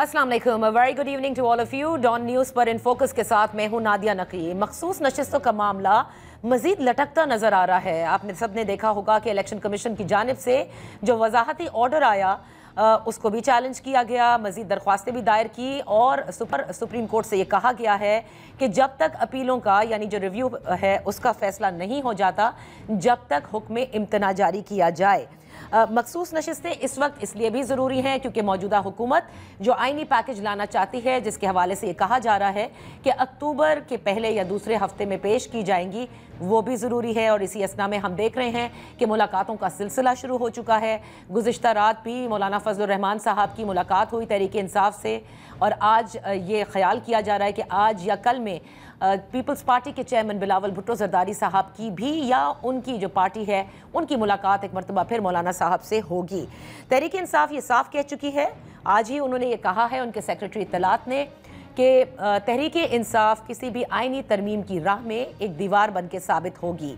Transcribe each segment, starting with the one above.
अस्सलाम वालेकुम, very good evening to all of you. Dawn news पर इन फोकस के साथ मैं हूं नादिया नकी। मखसूस नशिस्तों का मामला मजीद लटकता नजर आ रहा है। आपने सबने देखा होगा कि इलेक्शन कमीशन की जानिब से जो वजाहती ऑर्डर आया उसको भी चैलेंज किया गया, मजीद दरख्वास्तें भी दायर की और सुप्रीम कोर्ट से ये कहा गया है कि जब तक अपीलों का यानी जो रिव्यू है उसका फैसला नहीं हो जाता, जब तक हुक्म इम्तना जारी किया जाए। मखसूस नशिस्तें इस वक्त इसलिए भी ज़रूरी हैं क्योंकि मौजूदा हुकूमत जो आइनी पैकेज लाना चाहती है, जिसके हवाले से ये कहा जा रहा है कि अक्टूबर के पहले या दूसरे हफ्ते में पेश की जाएंगी, वो भी ज़रूरी है। और इसी असना में हम देख रहे हैं कि मुलाकातों का सिलसिला शुरू हो चुका है। गुज़िश्ता रात भी मौलाना फजलुर रहमान साहब की मुलाकात हुई तहरीक इंसाफ से, और आज ये ख्याल किया जा रहा है कि आज या कल में पीपल्स पार्टी के चेयरमैन बिलावल भुट्टो जरदारी साहब की भी या उनकी जो पार्टी है उनकी मुलाकात एक मरतबा फिर मौलाना साहब से होगी। तहरीक इंसाफ ये साफ कह चुकी है, आज ही उन्होंने ये कहा है उनके सेक्रेटरी इत्तलात ने कि तहरीक इंसाफ किसी भी आइनी तरमीम की राह में एक दीवार बन के साबित होगी।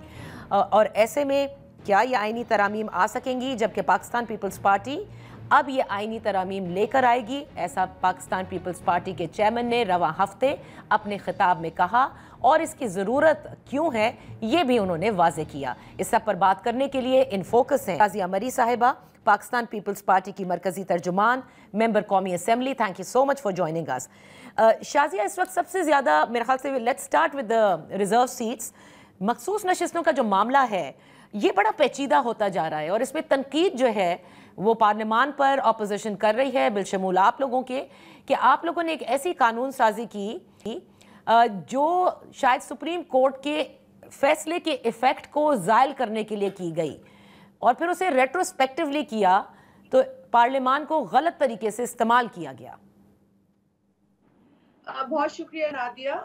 और ऐसे में क्या ये आइनी तरमीम आ सकेंगी, जबकि पाकिस्तान पीपल्स पार्टी अब ये आइनी तरमीम लेकर आएगी, ऐसा पाकिस्तान पीपल्स पार्टी के चेयरमैन ने रवां हफ्ते अपने खिताब में कहा, और इसकी ज़रूरत क्यों है ये भी उन्होंने वाज़े किया। इस सब पर बात करने के लिए इन फोकस हैं शाज़िया मरी साहिबा, पाकिस्तान पीपल्स पार्टी की मरकज़ी तर्जुमान, मेंबर कौमी assembly. Thank you so much for joining us. Shazia, इस वक्त सबसे ज़्यादा मेरे ख्याल से let's start with the reserve seats. मखसूस नशिस्तों का जो मामला है ये बड़ा पेचीदा होता जा रहा है और इसमें तनकीद जो है वो पार्लियामान पर अपोजिशन कर रही है, बिलशमूल आप लोगों के, कि आप लोगों ने एक ऐसी कानून साजी की जो शायद सुप्रीम कोर्ट के फैसले के इफ़ेक्ट को ज़ायल करने के लिए की गई और फिर उसे रेट्रोस्पेक्टिवली किया, तो पार्लियामान को गलत तरीके से इस्तेमाल किया गया। बहुत शुक्रिया नादिया,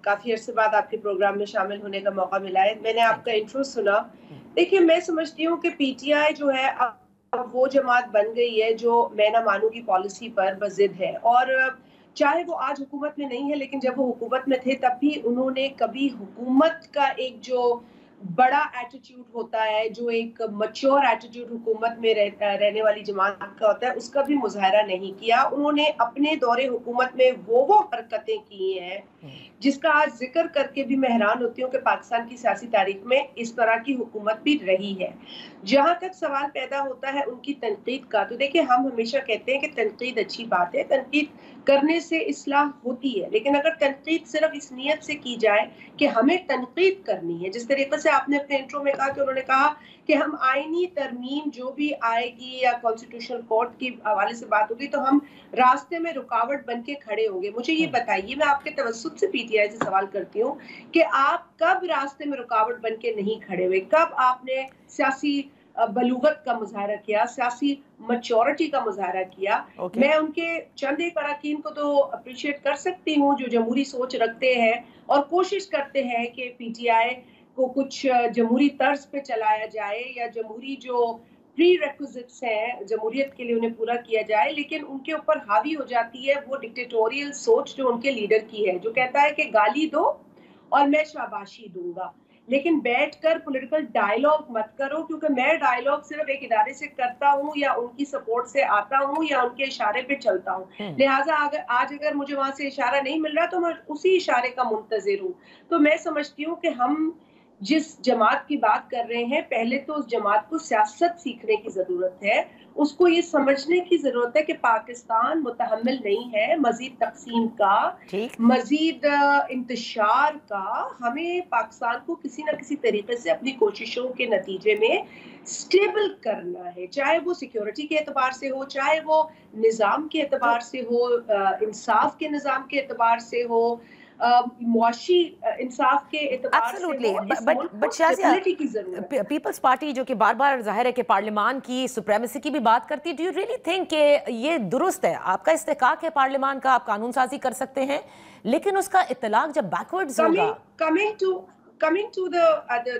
काफी अरसे बाद आपके प्रोग्राम में शामिल होने का मौका मिला है। मैंने आपका इंट्रो सुना। देखिए, मैं समझती हूँ कि पीटीआई जो है अब वो जमात बन गई है जो मैं ना मानू की पॉलिसी पर बजिद है, और चाहे वो आज हुकूमत में नहीं है, लेकिन जब वो हुकूमत में थे तब भी उन्होंने कभी हुकूमत का एक जो बड़ा एटीट्यूड होता है, जो एक मैच्योर एटीट्यूड हुकूमत में रहने वाली जमात का होता है, उसका भी मुजाहरा नहीं किया। उन्होंने अपने दौरे हुकूमत में वो हरकतें की हैं जिसका आज जिक्र करके भी मैं हैरान होती हूँ कि पाकिस्तान की सियासी तारीख में इस तरह की हुकूमत भी रही है। जहां तक सवाल पैदा होता है उनकी तनकीद का, तो देखिए, हम हमेशा कहते हैं कि तनकीद अच्छी बात है, तनकीद करने से इस्लाह होती है, लेकिन अगर तनकीद सिर्फ इस नियत से की जाए कि हमें तनकीद करनी है, जिस तरीके से आपने अपने इंट्रो में कहा कि उन्होंने कहा कि हम आईनी तरमीम जो भी आएगी या कॉन्स्टिट्यूशनल कोर्ट के हवाले से बात होगी तो हम रास्ते में रुकावट बन के खड़े होंगे। मुझे ये बताइए, मैं आपके तवज्जुह से पीटीआई से सवाल करती हूँ कि आप कब रास्ते में रुकावट बन के नहीं खड़े हुए, कब आपने सियासी बलूगत का मुजाहरा किया, सियासी मैच्योरिटी का मुजाहरा किया। मैं उनके चंद एक अरकान को तो अप्रिशिएट कर सकती हूँ जो जमहूरी सोच रखते हैं और कोशिश करते हैं कि पीटीआई को कुछ जमहूरी तर्ज पे चलाया जाए या जमहूरी जो प्री रेक्विजिट्स हैं जमहूरियत के लिए उन्हें पूरा किया जाए, लेकिन उनके ऊपर हावी हो जाती है वो डिक्टेटोरियल सोच जो उनके लीडर की है, जो कहता है कि गाली दो और मैं शाबाशी दूंगा, लेकिन बैठकर पॉलिटिकल डायलॉग मत करो, क्योंकि मैं डायलॉग सिर्फ एक इदारे से करता हूँ या उनकी सपोर्ट से आता हूँ या उनके इशारे पे चलता हूँ। लिहाजा अगर मुझे वहां से इशारा नहीं मिल रहा तो मैं उसी इशारे का मुंतजिर हूँ। तो मैं समझती हूँ कि हम जिस जमात की बात कर रहे हैं, पहले तो उस जमात को सियासत सीखने की जरूरत है, उसको ये समझने की जरूरत है कि पाकिस्तान मुतहम्मिल नहीं है मजीद तकसीम का, मजीद इंतशार का। हमें पाकिस्तान को किसी न किसी तरीके से अपनी कोशिशों के नतीजे में स्टेबल करना है, चाहे वो सिक्योरिटी के एतबार से हो, चाहे वो निज़ाम के एतबार से हो, इंसाफ के निज़ाम के एतबार से हो, मुआशी इंसाफ के एतबार से हो। बट शाज़िया, पीपल्स पार्टी जो कि बार बार जाहिर है कि पार्लियामान की सुप्रीमेसी की भी बात करती है, डू यू रियली थिंक कि ये दुरुस्त है? आपका इस्तेकाक है पार्लियामान का, आप कानून साजी कर सकते हैं, लेकिन उसका इत्तलाक जब बैकवर्ड्स होगा। Coming to the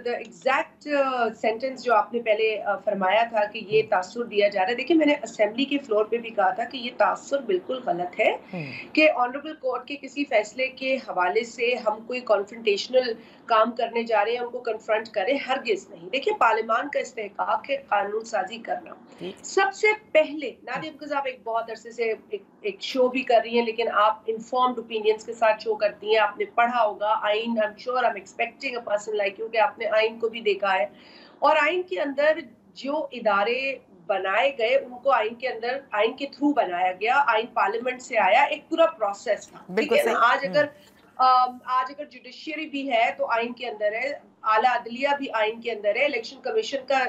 exact sentence जो आपने पहले फरमाया था कि ये तासुर दिया जा रहा है, देखिए मैंने असेंबली के फ्लोर पे भी कहा था कि ये तासुर बिल्कुल गलत है कि ऑनरेबल कोर्ट के किसी फैसले के हवाले से हम कोई कॉन्फ्रंटेशनल काम करने जा रहे हैं, उनको कन्फ्रंट करें, हरगिज नहीं। देखिए पार्लियामान का इस्तेहकाक है कानून साजी करना। सबसे पहले नादिया, बिकॉज आप एक बहुत अरसे से एक शो भी कर रही हैं, लेकिन आप इन्फॉर्म्ड ओपिनियंस के साथ शो करती हैं, आपने पढ़ा होगा आइन, I am sure, I am expecting a person like you कि आपने आइन को भी देखा है, और आइन के अंदर जो इदारे बनाए गए उनको आइन के अंदर, आइन के थ्रू बनाया गया, आइन पार्लियामेंट से आया, एक पूरा प्रोसेस था, ठीक है ना। आज अगर जुडिशियरी भी है तो आइन के अंदर है, आला अदलिया भी आइन के अंदर है, इलेक्शन कमीशन का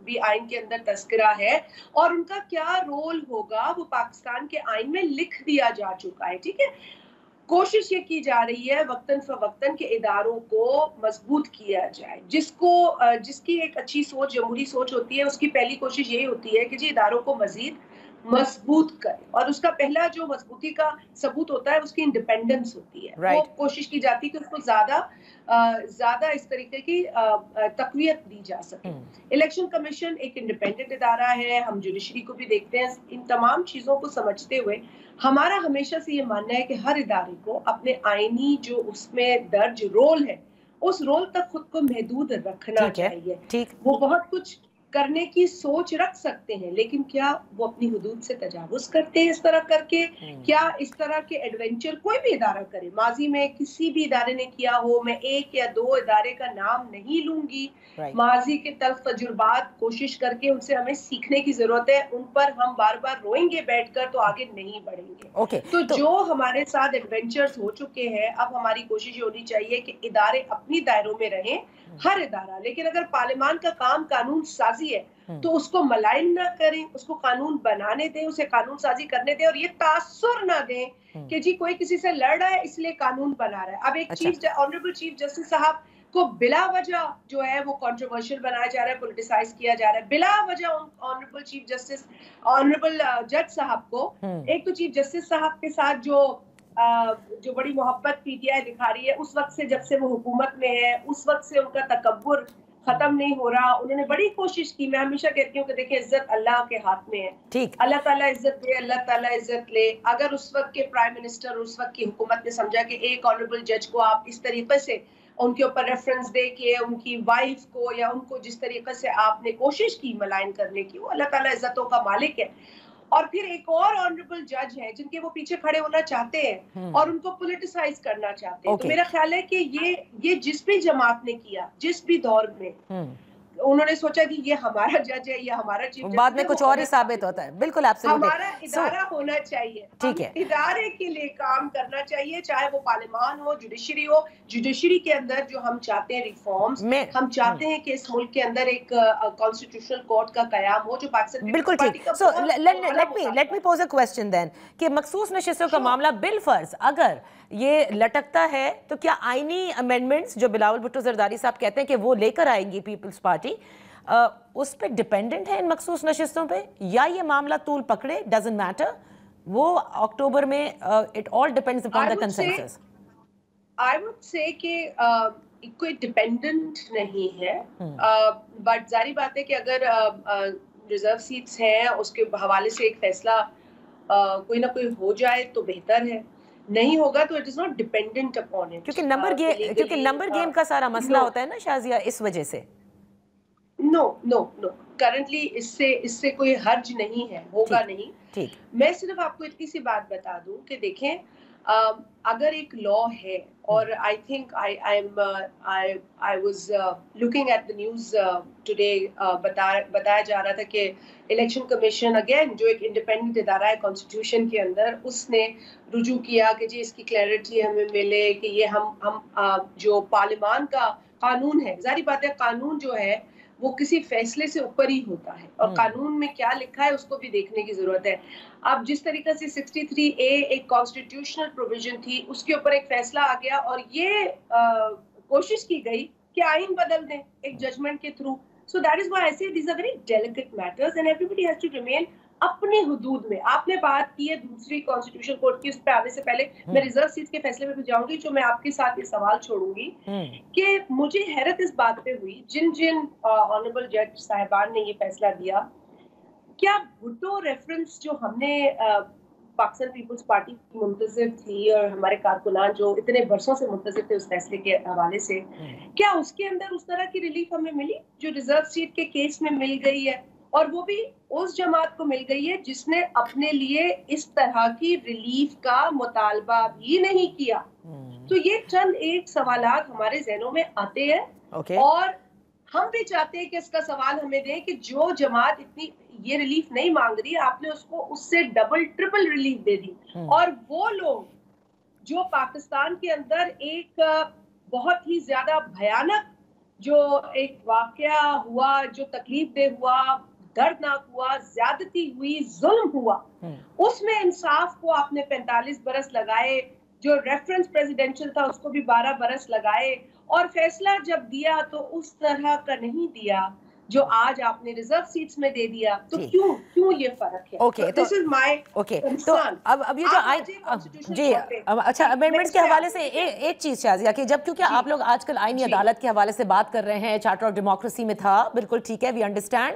भी आइन के अंदर तस्करा है, और उनका क्या रोल होगा वो पाकिस्तान के आइन में लिख दिया जा चुका है, ठीक है। कोशिश ये की जा रही है वक्तन फवक्तन के इदारों को मजबूत किया जाए, जिसकी एक अच्छी सोच, जमहूरी सोच होती है, उसकी पहली कोशिश यही होती है कि जी इदारों को मजीद मजबूत करे, और उसका पहला जो मजबूती का सबूत होता है उसकी इंडिपेंडेंस होती है। वो कोशिश की जाती है कि उसको ज्यादा इस तरीके की तकवीयत दी जा सके। इलेक्शन कमीशन एक इंडिपेंडेंट इदारा है, हम जुडिशरी को भी देखते हैं। इन तमाम चीजों को समझते हुए हमारा हमेशा से ये मानना है कि हर इदारे को अपने आईनी जो उसमें दर्ज रोल है, उस रोल तक खुद को महदूद रखना चाहिए। वो बहुत कुछ करने की सोच रख सकते हैं, लेकिन क्या वो अपनी हुदूद से तजावुज करते हैं इस तरह करके? क्या इस तरह के एडवेंचर कोई भी इदारा करे, माजी में किसी भी इदारे ने किया हो, मैं एक या दो इदारे का नाम नहीं लूंगी, माजी के तल्ख तजुर्बात कोशिश करके उनसे हमें सीखने की जरूरत है, उन पर हम बार बार रोएंगे बैठकर तो आगे नहीं बढ़ेंगे। तो जो हमारे साथ एडवेंचर्स हो चुके हैं, अब हमारी कोशिश होनी चाहिए कि इदारे अपनी दायरों में रहें, हर इदारा, लेकिन अगर पार्लियामान का काम कानून साजी है तो उसको मलाइन ना करें, उसको कानून बनाने दें, उसे कानून साजी करने दें, और ये तासुर ना दें कि जी कोई किसी से लड़ रहा है इसलिए कानून बना रहा है। अब एक ऑनरेबल चीफ जस्टिस साहब को बिला वजह जो है वो कंट्रोवर्शियल बनाया जा रहा है, पॉलिटिसाइज किया जा रहा है बिला वजह। ऑनरेबल चीफ जस्टिस, ऑनरेबल जज साहब को, एक तो चीफ जस्टिस साहब के साथ जो बड़ी मोहब्बत पीटीआई दिखा रही है, उस वक्त से जब से वो हुकूमत में है, उस वक्त से उनका तकब्बुर खत्म नहीं हो रहा। उन्होंने बड़ी कोशिश की, मैं हमेशा कहती हूँ कि देखिए इज्जत अल्लाह के हाथ में है, अल्लाह ताला इज्जत दे, अल्लाह ताला इज्जत ले। अगर उस वक्त के प्राइम मिनिस्टर, उस वक्त की हुकूमत ने समझा कि एक ऑनरेबल जज को आप इस तरीके से उनके ऊपर रेफरेंस दे के उनकी वाइफ को या उनको जिस तरीके से आपने कोशिश की मलाइन करने की, वो अल्लाह ताला इज्जतों का मालिक है। और फिर एक और ऑनरेबल जज है जिनके वो पीछे खड़े होना चाहते हैं और उनको पॉलिटिसाइज करना चाहते हैं। तो मेरा ख्याल है कि ये जिस भी जमात ने किया, जिस भी दौर में उन्होंने सोचा कि ये हमारा जज है, ये हमारा चीफ जज, बाद में कुछ और ही साबित होता है। बिल्कुल आपसे हमारा इदारा होना चाहिए, ठीक है, इदारे के लिए काम करना चाहिए, चाहे वो पार्लियामान हो, जुडिशरी हो। जुडिशरी के अंदर जो हम चाहते हैं रिफॉर्म्स, हम चाहते हैं कि इस मुल्क के अंदर एक कॉन्स्टिट्यूशनल कोर्ट का कयाम हो जो पाकिस्तान। बिल्कुल ठीक। So let me pose a question then कि मखसूस नशिस्तों का मामला बिल फर्ज अगर ये लटकता है तो क्या आईनी अमेंडमेंट्स जो बिलावल भुट्टो जरदारी साहब कहते हैं कि वो लेकर आएंगी पीपल्स पार्टी, उस पे डिपेंडेंट है इन मखसूस नशिस्तों पे, या ये मामला तूल पकड़े, डजंट मैटर, वो अक्टूबर में it all depends upon the consensus? I would say कि कोई डिपेंडेंट नहीं है, बट जारी बात है कि अगर रिजर्व सीट्स हैं उसके हवाले से एक फैसला कोई ना कोई हो जाए तो बेहतर है, नहीं होगा तो it is not dependent upon it. क्योंकि नंबर गेम का सारा मसला होता है ना शाजिया, इस वजह से। नो करंटली इससे कोई हर्ज नहीं है, होगा नहीं। ठीक, मैं सिर्फ आपको इतनी सी बात बता दूं कि देखें, अगर एक लॉ है, और I think I was looking at the news today, बताया जा रहा था कि इलेक्शन कमीशन अगेन जो एक इंडिपेंडेंट इदारा है कॉन्स्टिट्यूशन के अंदर, उसने रुजू किया कि जी इसकी क्लैरिटी हमें मिले कि ये हम जो पार्लियामान का कानून है, जारी बात है कानून जो है वो किसी फैसले से ऊपर ही होता है, और कानून में क्या लिखा है उसको भी देखने की जरूरत है। अब जिस तरीके से 63A एक कॉन्स्टिट्यूशनल प्रोविजन थी, उसके ऊपर एक फैसला आ गया और ये कोशिश की गई कि आइन बदल दें एक जजमेंट के through. So that is why I say these are very delicate matters and everybody has to remain अपने हुदूद में। आपने बात की है दूसरी कॉन्स्टिट्यूशन कोर्ट की, उस पर आने से पहले मैं रिजर्व सीट के फैसले में भी जाऊंगी, जो मैं आपके साथ ये सवाल छोड़ूंगी कि मुझे हैरत इस बात पे हुई, जिन जिन ऑनरेबल जज साहिबान ने ये फैसला दिया, क्या भुट्टो रेफरेंस जो हमने पाकिस्तान पीपल्स पार्टी मुंतजिर थी और हमारे कारकुनान जो इतने बरसों से मुंतजिर थे उस फैसले के हवाले से, क्या उसके अंदर उस तरह की रिलीफ हमें मिली जो रिजर्व सीट के केस में मिल गई है, और वो भी उस जमात को मिल गई है जिसने अपने लिए इस तरह की रिलीफ का मुतालबा भी नहीं किया? तो ये चंद एक सवालात हमारे जहनों में आते हैं और हम भी चाहते हैं कि इसका सवाल हमें दें कि जो जमात इतनी ये रिलीफ नहीं मांग रही, आपने उसको उससे डबल ट्रिपल रिलीफ दे दी। और वो लोग जो पाकिस्तान के अंदर एक बहुत ही ज्यादा भयानक जो एक वाकया हुआ, जो तकलीफ दे हुआ, दर्दनाक हुआ, ज्यादती हुई, जुल्म हुआ, उसमें इंसाफ को आपने 45 बरस लगाए, जो रेफरेंस प्रेसिडेंशियल था उसको भी 12 बरस लगाए, और फैसला जब दिया तो उस तरह का नहीं दिया जो आज आपने रिजर्व सीट्स में दे दिया। तो क्यों ये फर्क है? ओके, दिस इज माय तो अब ये जो जी अच्छा, अमेंडमेंट्स के हवाले से एक चीज शाजिया कि जब क्योंकि आप लोग आजकल आईनी अदालत के हवाले से बात कर रहे हैं, चार्टर ऑफ डेमोक्रेसी में था, बिल्कुल ठीक है, वी अंडरस्टैंड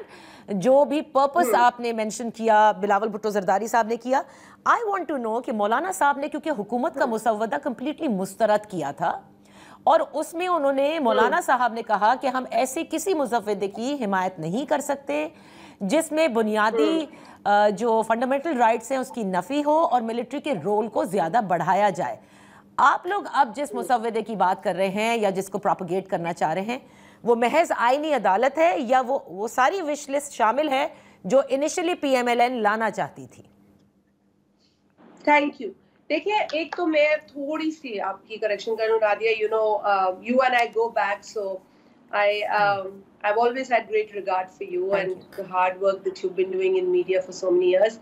जो भी पर्पस आपने मेंशन किया, बिलावल भुट्टो जरदारी साहब ने किया। आई वांट टू नो कि मौलाना साहब ने क्योंकि हुकूमत का मुसव्वदा कंप्लीटली मुस्तरद किया था और उसमें उन्होंने मौलाना साहब ने कहा कि हम ऐसे किसी मुसव्वदे की हिमायत नहीं कर सकते जिसमें बुनियादी जो फंडामेंटल राइट्स हैं उसकी नफी हो और मिलिट्री के रोल को ज्यादा बढ़ाया जाए। आप लोग अब जिस मुसव्वदे की बात कर रहे हैं या जिसको प्रोपेगेट करना चाह रहे हैं, वो महज आईनी अदालत है या वो सारी विश लिस्ट शामिल है जो इनिशियली PMLN लाना चाहती थी? Thank you. देखिए, एक तो मैं थोड़ी सी आपकी करेक्शन करूं Nadia, you know you and I go back, so I've always had great regard for you and the hard work that you've been doing in media for so many years.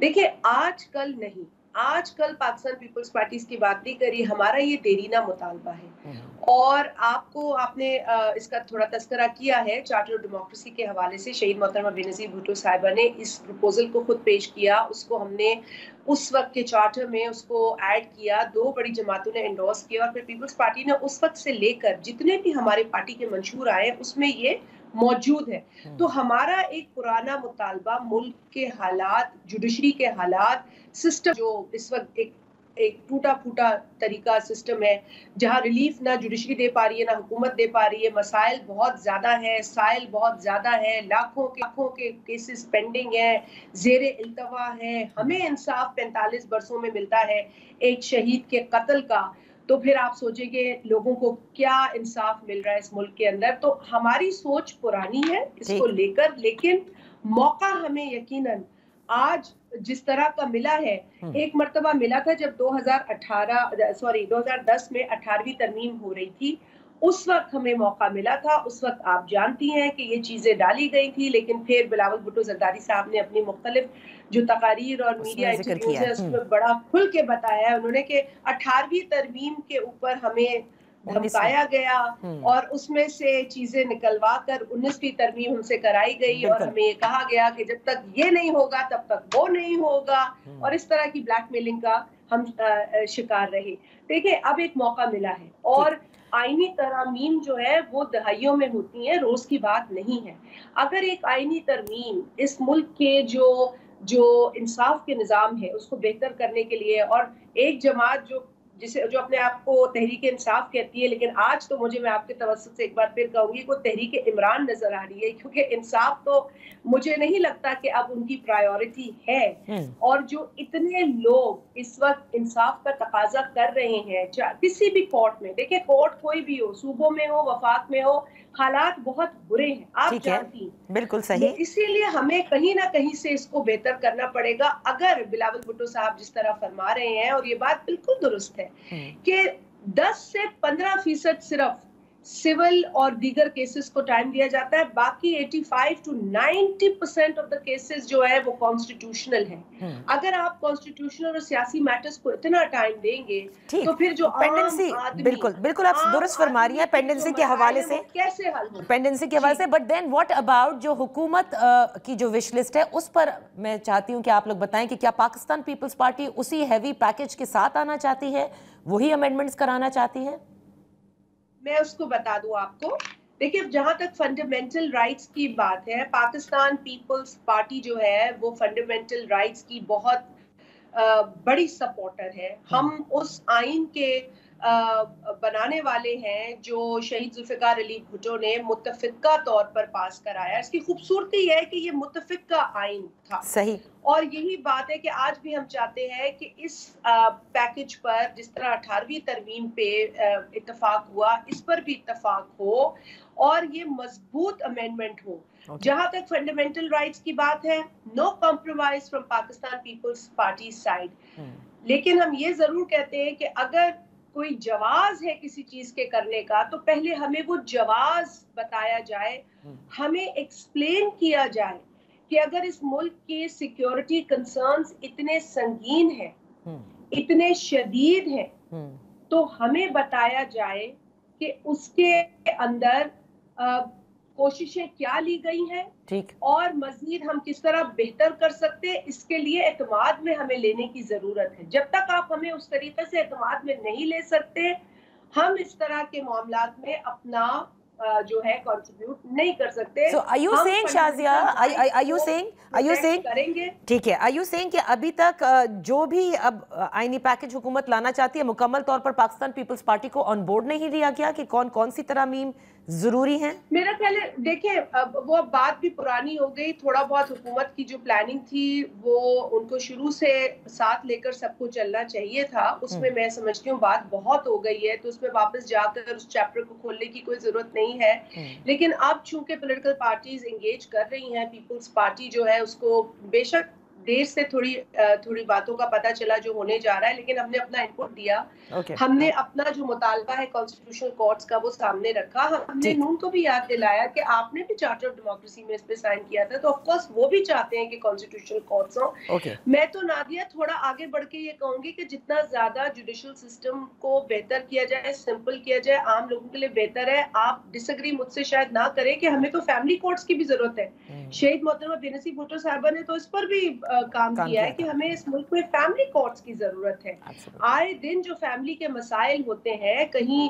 देखिए, आजकल नहीं, आजकल पाकिस्तान पीपल्स पार्टी की बात नहीं करी, हमारा ये देरीना मुतालबा है और आपने इसका थोड़ा तस्करा किया है चार्टर ऑफ डेमोक्रेसी के हवाले से। शहीद मोहतरमा बेनज़ीर भुट्टो साहिबा ने इस प्रपोजल को खुद पेश किया, उसको हमने उस वक्त के चार्टर में उसको ऐड किया, 2 बड़ी जमातों ने एंडोर्स किया और फिर पीपल्स पार्टी ने उस वक्त से लेकर जितने भी हमारे पार्टी के मंशूर आए उसमें ये मौजूद है। तो हमारा एक पुराना मुतालबा, मुल्क के हालात, जुडिशरी के हालात, सिस्टम जो इस वक्त एक टूटा फूटा तरीका सिस्टम है जहां रिलीफ ना जुडिशरी दे पा रही है ना हुकूमत दे पा रही है, मसाइल बहुत ज्यादा है, साइल बहुत ज्यादा है, लाखों के केसेस पेंडिंग है, जेरे इल्तवा है, हमें इंसाफ 45 बरसों में मिलता है एक शहीद के कत्ल का, तो फिर आप सोचेंगे लोगों को क्या इंसाफ मिल रहा है इस मुल्क के अंदर। तो हमारी सोच पुरानी है इसको लेकर, लेकिन मौका हमें यकीनन आज जिस तरह का मिला है, एक मर्तबा मिला था जब 2010 में 18वीं तरमीम हो रही थी, उस वक्त हमें मौका मिला था। उस वक्त आप जानती हैं कि ये चीजें डाली गई थी, लेकिन फिर बिलावल भुट्टो जरदारी साहब ने अपनी मुख्तलिफ जो तकारीर और मीडिया इंटरव्यूज है उसमें बड़ा खुल के बताया है उन्होंने कि 18वीं तरमीम के ऊपर हमें धमकाया गया और उसमें से चीजें निकलवा कर 19वीं तरमीम हमसे कराई गई और हमें ये कहा गया कि जब तक ये नहीं होगा तब तक वो नहीं होगा, और इस तरह की ब्लैकमेलिंग का हम शिकार रहे। देखिए, अब एक मौका मिला है और आईनी तरमीम जो है वो दहाइयों में होती है, रोज की बात नहीं है। अगर एक आईनी तरमीम इस मुल्क के जो इंसाफ के निज़ाम है उसको बेहतर करने के लिए, और एक जमात जो अपने आप को तहरीक इंसाफ कहती है, लेकिन आज तो मैं आपके तवज्जुह से एक बार फिर कहूंगी को तहरीक इमरान नजर आ रही है, क्योंकि इंसाफ तो मुझे नहीं लगता कि अब उनकी प्रायोरिटी है। और जो इतने लोग इस वक्त इंसाफ का तकाजा कर रहे हैं किसी भी कोर्ट में, देखिए कोर्ट कोई भी हो, सूबों में हो, वफाक में हो, हालात बहुत बुरे हैं, आप जानती हैं। बिल्कुल सही। इसीलिए हमें कहीं ना कहीं से इसको बेहतर करना पड़ेगा। अगर बिलावल भुट्टो साहब जिस तरह फरमा रहे हैं, और ये बात बिल्कुल दुरुस्त है कि 10 से 15% सिविल और दीगर केसेस को टाइम दिया जाता है, बाकी 85 to 90% ऑफ द केसेस जो है वो कॉन्स्टिट्यूशनल है। अगर आप कॉन्स्टिट्यूशनल और सियासी मैटर्स को इतना टाइम देंगे तो फिर जो पेंडेंसी, बिल्कुल बिल्कुल आप दुरुस्त फरमा रही हैं पेंडेंसी के हवाले से, कैसे हल हो पेंडेंसी के हवाले से। बट देन व्हाट अबाउट जो हुकूमत की जो विश लिस्ट है, उस पर मैं चाहती हूँ कि आप लोग बताएं कि क्या पाकिस्तान पीपल्स पार्टी उसी हैवी पैकेज के साथ आना चाहती है, वही अमेंडमेंट्स कराना चाहती है? मैं उसको बता दूं आपको। देखिए, जहां तक फंडामेंटल राइट्स की बात है, पाकिस्तान पीपल्स पार्टी जो है वो फंडामेंटल राइट्स की बहुत बड़ी सपोर्टर है। हम उस आइन के बनाने वाले हैं जो शहीद जुल्फिकार अली भुट्टो ने मुत्तफिका तौर पर पास कराया। इसकी खूबसूरती है कि ये मुत्तफिका आइन था। सही। और यही बात है कि आज भी हम चाहते हैं कि इस पैकेज पर जिस तरह 18वीं तरमीम पे इत्तेफाक हुआ, इस पर भी इत्तेफाक हो और ये मजबूत अमेंडमेंट हो। जहां तक फंडामेंटल राइट्स की बात है, no compromise from Pakistan Peoples Party side. लेकिन हम ये जरूर कहते हैं कि अगर कोई जवाज है किसी चीज के करने का, तो पहले हमें वो जवाज बताया जाए, हमें एक्सप्लेन किया जाए कि अगर इस मुल्क के सिक्योरिटी कंसर्न्स इतने संगीन हैं, इतने शदीद हैं, तो हमें बताया जाए कि उसके अंदर कोशिशें क्या ली गई हैं, ठीक, और मजीद हम किस तरह बेहतर कर सकते हैं, इसके लिए एतमाद में हमें लेने की जरूरत है। जब तक आप हमें उस तरीके से एतमाद में नहीं ले सकते, हम इस तरह के मामलात में अपना जो है कंट्रीब्यूट नहीं कर सकते। So are you saying, Shazia, are you saying करेंगे? ठीक है, are you saying कि अभी तक जो भी अब आईनी पैकेज हुकूमत लाना चाहती है, मुकम्मल तौर पर पाकिस्तान पीपल्स पार्टी को ऑन बोर्ड नहीं लिया गया कि कौन कौन सी तरमीम जरूरी है? मेरा ख्याल है, देखिए वो बात भी पुरानी हो गई। थोड़ा बहुत हुकूमत की जो प्लानिंग थी वो उनको शुरू से साथ लेकर सबको चलना चाहिए था, उसमें मैं समझती हूँ बात बहुत हो गई है, तो उसमें वापस जाकर उस चैप्टर को खोलने की कोई जरूरत नहीं है। लेकिन अब चूंकि पॉलिटिकल पार्टीज एंगेज कर रही हैं, पीपल्स पार्टी जो है उसको बेशक देर से थोड़ी बातों का पता चला जो होने जा रहा है, लेकिन हमने अपना इनपुट दिया। हमने अपना जो मुतालबा है कॉन्स्टिट्यूशनल कोर्ट्स का वो सामने रखा। हमने नून को भी याद दिलाया कि आपने भी चार्टर ऑफ डेमोक्रेसी में इस पे साइन किया था, तो ऑफ कोर्स वो भी चाहते हैं कि कॉन्स्टिट्यूशनल कोर्ट्स हो। मैं तो नादिया थोड़ा आगे बढ़ के ये कहूंगी कि जितना ज्यादा जुडिशल सिस्टम को बेहतर किया जाए, सिंपल किया जाए, आम लोगों के लिए बेहतर है। आप डिसएग्री मुझसे शायद ना करें कि हमें तो फैमिली कोर्ट्स की भी जरूरत है। शहीद मोहतरमा बेनजीर भुट्टो साहिबा ने तो इस पर भी काम किया है कि हमें इस मुल्क में फैमिली कोर्ट्स की जरूरत है। आए दिन जो फैमिली के मसाइल होते हैं, कहीं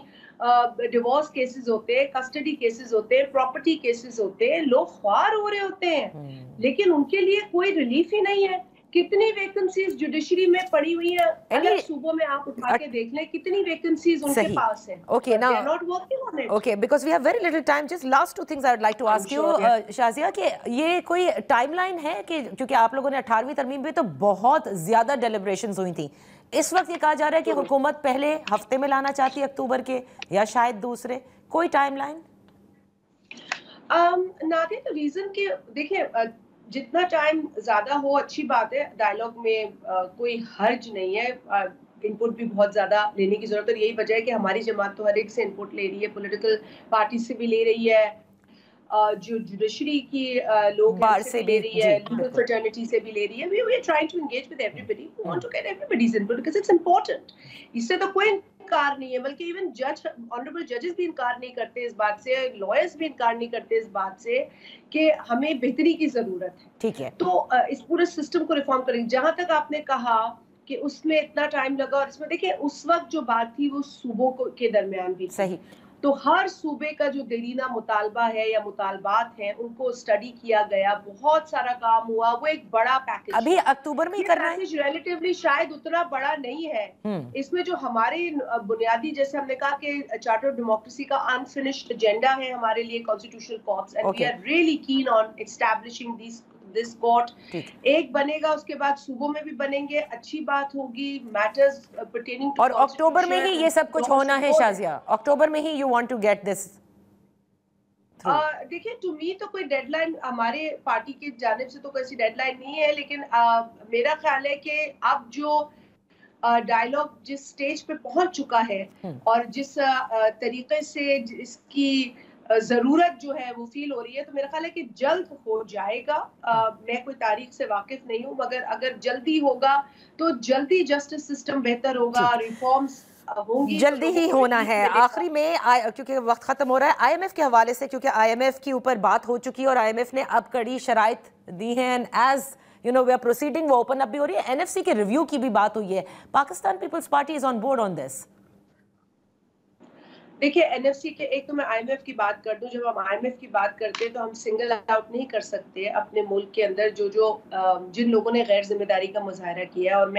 डिवोर्स केसेस होते हैं, कस्टडी केसेस होते हैं, प्रॉपर्टी केसेस होते हैं, लोग ख्वार हो रहे होते हैं, लेकिन उनके लिए कोई रिलीफ ही नहीं है। कितनी वैकेंसीज जुडिशरी में पड़ी हुई है, अलग सूबों में आप उठा के देख लें, कितनी वैकेंसीज उनके पास है। Okay, now, they are not working on it. Okay, because we have very little time, just last two things I would like to ask you, Shazia, कि ये कोई टाइमलाइन है कि क्योंकि आप लोगों ने 18वीं तरमीम पे तो बहुत ज्यादा डेलिब्रेशंस हुई थी, इस वक्त ये कहा जा रहा है कि हुकूमत पहले हफ्ते में लाना चाहती है अक्टूबर के, या शायद दूसरे, कोई टाइमलाइन? नादिया, तो रीजन के देखिए, जितना टाइम ज्यादा हो अच्छी बात है, डायलॉग में कोई हर्ज नहीं है। इनपुट भी बहुत ज्यादा लेने की जरूरत है। यही वजह है कि हमारी जमात तो हर एक से इनपुट ले रही है, पॉलिटिकल पार्टी से भी ले रही है, जो जुडिशरी की लोग हैं से भी ले रही है, लीगल फ्रेटर्निटी से भी ले रही है। We are trying to engage with everybody. We want to get everybody's input because it's important. इससे तो कोई इनकार नहीं है, बल्कि इवन जज, ऑनरेबल जजेस भी इनकार नहीं करते इस बात से, लॉयर्स भी इनकार नहीं करते इस बात से कि हमें बेहतरी की जरूरत है। ठीक है, तो इस पूरे सिस्टम को रिफॉर्म करेंगे। जहां तक आपने कहा कि उसमें इतना टाइम लगा, और इसमें देखिए उस वक्त जो बात थी वो सूबों के दरमियान भी सही, तो हर सूबे का जो देरीना मुतालबा है या मुतालबात हैं उनको स्टडी किया गया, बहुत सारा काम हुआ, वो एक बड़ा पैकेज अभी अक्टूबर में ही करना है। रिलेटिवली शायद उतना बड़ा नहीं है। इसमें जो हमारे बुनियादी, जैसे हमने कहा कि चार्टर ऑफ डेमोक्रेसी का अनफिनिश्ड एजेंडा है हमारे लिए constitutional courts, and we are really keen on establishing this court. एक बनेगा, उसके बाद सूबों में भी बनेंगे, अच्छी बात होगी, मैटर्स पर्टेनिंग टू, और अक्टूबर में ही ये सब कुछ होना है शाज़िया, अक्टूबर में ही you want to get this. देखिए, टू मी तो कोई डेडलाइन हमारे पार्टी की जानिब से तो कोई डेडलाइन नहीं है, लेकिन मेरा ख्याल है कि अब जो डायलॉग जिस स्टेज पे पहुंच चुका है और जिस तरीके से इसकी जरूरत जो है वो फील हो रही है, तो मेरा ख्याल है कि जल्द हो जाएगा। मैं कोई तारीख से वाकिफ नहीं हूँ, मगर अगर जल्दी होगा तो जल्दी जस्टिस सिस्टम बेहतर होगा, रिफॉर्म्स होंगी, जल्दी ही होना है। आखिरी में क्योंकि वक्त खत्म हो रहा है, आईएमएफ के हवाले से, क्योंकि आईएमएफ के ऊपर बात हो चुकी है और आईएमएफ ने अब कड़ी शराइत दी हैं, and as you know we are proceeding, वो ओपन अप भी हो रही है। एनएफसी के रिव्यू की भी बात हुई है। Pakistan Peoples Party is on board on this. देखिए, एनएफसी के, एक तो मैं आईएमएफ की बात कर दूं, जब हम आईएमएफ की बात करते हैं तो हम सिंगल आउट नहीं कर सकते अपने मुल्क के अंदर जिन लोगों ने गैर जिम्मेदारी का मुजाहरा किया। और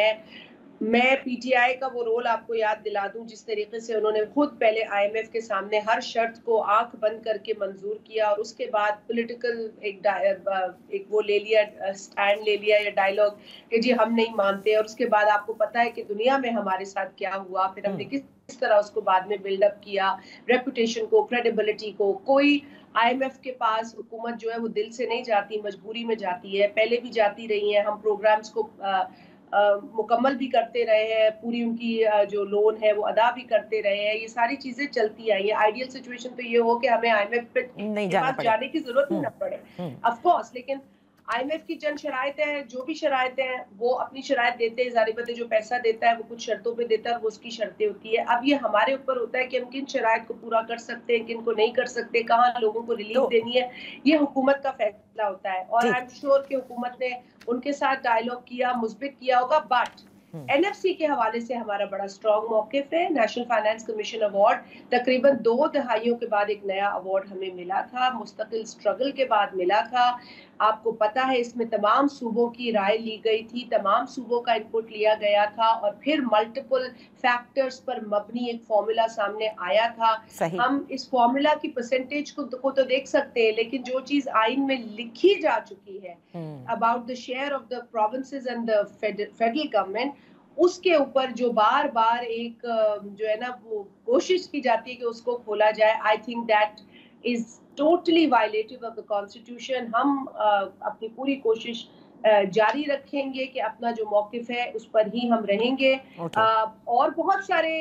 मैं पीटीआई का वो रोल आपको याद दिला दूं, जिस तरीके से उन्होंने खुद पहले आईएमएफ के सामने हर शर्त को आंख बंद करके मंजूर किया और उसके बाद पॉलिटिकल एक वो ले लिया, स्टैंड ले लिया या डायलॉग कि जी हम नहीं मानते। और उसके बाद आपको पता है कि दुनिया में हमारे साथ क्या हुआ, फिर हमने किस तरह उसको बाद में बिल्डअप किया, रेपुटेशन को, क्रेडिबिलिटी को। कोई आईएमएफ के पास हुकूमत जो है वो दिल से नहीं जाती, मजबूरी में जाती है, पहले भी जाती रही है। हम प्रोग्राम्स को मुकम्मल भी करते रहे हैं, पूरी उनकी जो लोन है वो अदा भी करते रहे हैं, ये सारी चीजें चलती आई है। आइडियल सिचुएशन तो ये हो कि हमें आईएमएफ पे जाने की जरूरत ही ना पड़े, ऑफ कोर्स। लेकिन आईएमएफ की चंद शराइतें हैं, जो भी शराइतें हैं वो अपनी शराइत देते हैं, जारी बात है जो पैसा देता है वो कुछ शर्तों पे देता है, वो उसकी शर्तें होती है। अब ये हमारे ऊपर होता है कि हम किन शराइत को पूरा कर सकते हैं, किन को नहीं कर सकते, कहाँ लोगों को रिलीफ देनी है, ये हुकूमत का फैसला होता है। और आई एम श्योर कि हुकूमत ने उनके साथ डायलॉग किया, मुस्बित किया होगा। बट एनएफसी के हवाले से हमारा बड़ा स्ट्रॉन्ग मौकिफ है। नेशनल फाइनेंस कमीशन अवार्ड तकरीबन 2 दहाइयों के बाद एक नया अवार्ड हमें मिला था, मुस्तकिल स्ट्रगल के बाद मिला था। आपको पता है इसमें तमाम सूबों की राय ली गई थी, तमाम सूबों का इनपुट लिया गया था और फिर मल्टीपल फैक्टर्स पर मबनी एक फॉर्मूला सामने आया था। हम इस फॉर्मूला की परसेंटेज को तो देख सकते हैं, लेकिन जो चीज आइन में लिखी जा चुकी है about the share of the provinces and the federal government, उसके ऊपर जो बार बार एक जो है ना वो कोशिश की जाती है कि उसको खोला जाए, I think that is totally violative of the constitution. हम अपनी पूरी कोशिश जारी रखेंगे कि अपना जो मौकिफ है उस पर ही हम रहेंगे। और बहुत सारे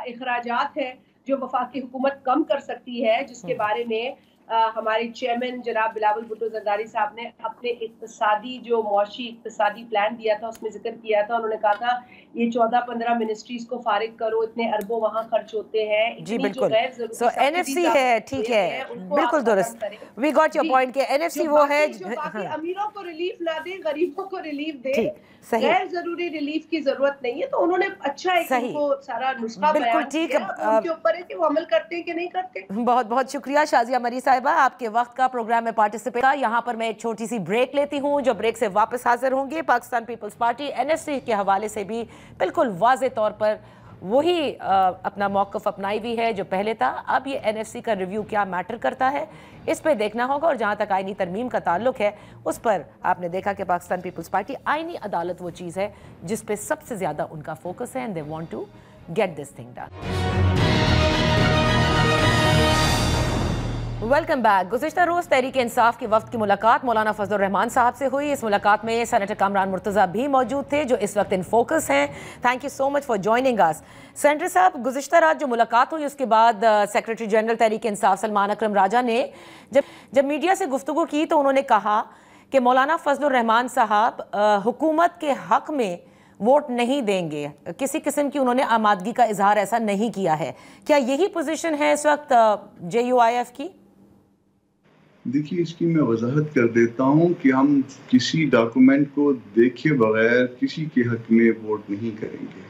इखराजात हैं जो वफाकी हुकूमत कम कर सकती है, जिसके बारे में हमारे चेयरमैन जनाब बिलावल भुट्टो जरदारी साहब ने अपने इक्तिसादी जो मुआशी इक्तिसादी प्लान दिया था उसमें जिक्र किया था। उन्होंने कहा था ये 14-15 मिनिस्ट्रीज को फारिग करो, इतने अरबों वहां खर्च होते हैं। जी बिल्कुल। सो एनएफसी है, ठीक है, बिल्कुल दुरुस्त, वी गॉट योर पॉइंट कि एनएफसी वो है जो बाकी अमीरों को रिलीफ ना दे, गरीबों को रिलीफ दे, गैर जरूरी रिलीफ की जरूरत नहीं है। तो उन्होंने अच्छा एक उनको सारा नुस्खा बिल्कुल ठीक है, उनके ऊपर है कि वो अमल करते हैं कि नहीं करते। बहुत बहुत शुक्रिया शाजिया मरी साहिबा, आपके वक्त का प्रोग्राम में पार्टिसिपेट। यहाँ पर मैं एक छोटी सी ब्रेक लेती हूँ, जो ब्रेक से वापस हाजिर होंगे पाकिस्तान पीपल्स पार्टी एनएफसी के हवाले से भी बिल्कुल वाज़े तौर पर वही अपना मौक़िफ़ अपनाई हुई है जो पहले था। अब ये एनएफसी का रिव्यू क्या मैटर करता है, इस पे देखना होगा। और जहाँ तक आईनी तरमीम का ताल्लुक है, उस पर आपने देखा कि पाकिस्तान पीपल्स पार्टी आईनी अदालत वो चीज़ है जिस पे सबसे ज़्यादा उनका फोकस है, and they want to get this thing done. Welcome back. गुज़िश्ता रोज़ तहरीक इंसाफ के वफ्द की मुलाकात मौलाना फजलुर रहमान साहब से हुई। इस मुलाकात में सेनेटर कामरान मुर्तज़ा भी मौजूद थे, जो इस वक्त इन फोकस हैं। Thank you so much for joining us. Senator साहब, गुज़िश्ता रात जो मुलाकात हुई उसके बाद सेक्रेटरी जनरल तहरीक इंसाफ सलमान अकरम राजा ने जब मीडिया से गुफ्तगू की तो उन्होंने कहा कि मौलाना फजलुर रहमान साहब हुकूमत के हक़ में वोट नहीं देंगे, किसी किस्म की उन्होंने आमादगी का इजहार ऐसा नहीं किया है। क्या यही पोजीशन है इस वक्त JUIF की? देखिए, इसकी मैं वजाहत कर देता हूँ कि हम किसी डॉक्यूमेंट को देखे बगैर किसी के हक में वोट नहीं करेंगे।